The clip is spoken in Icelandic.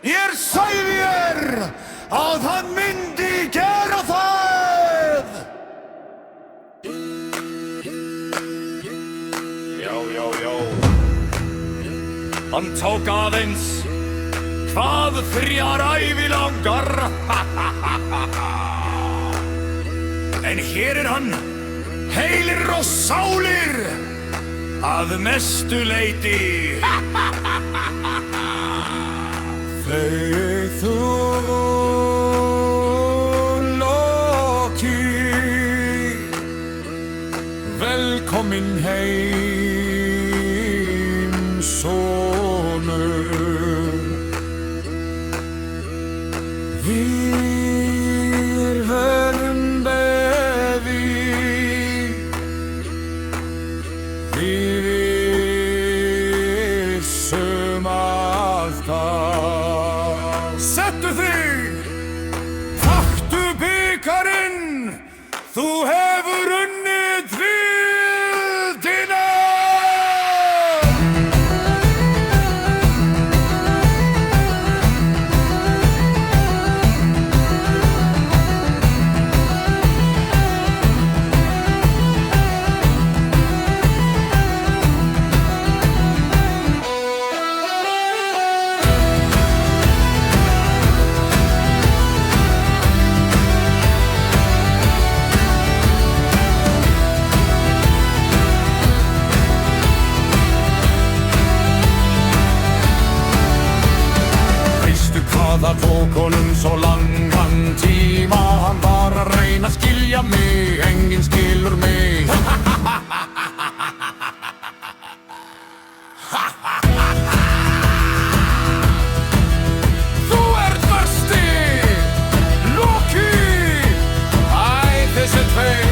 Ég sagði þér að hann myndi gera það! Já. Hann tók aðeins hvað 3 ævilangar. En hér hann, heilir og sálir, að mestu leyti. Þegi þú, Loki, velkomin heim, sonur. Við verðum beði, við vissum alltaf. Settu þig, taktu bikarinn, þú hefur unnið víðina. Það tók honum svo langan tíma, hann var að reyna að skilja mig, enginn skilur mig. Þú ert versti, Loki, æ þessi tveir.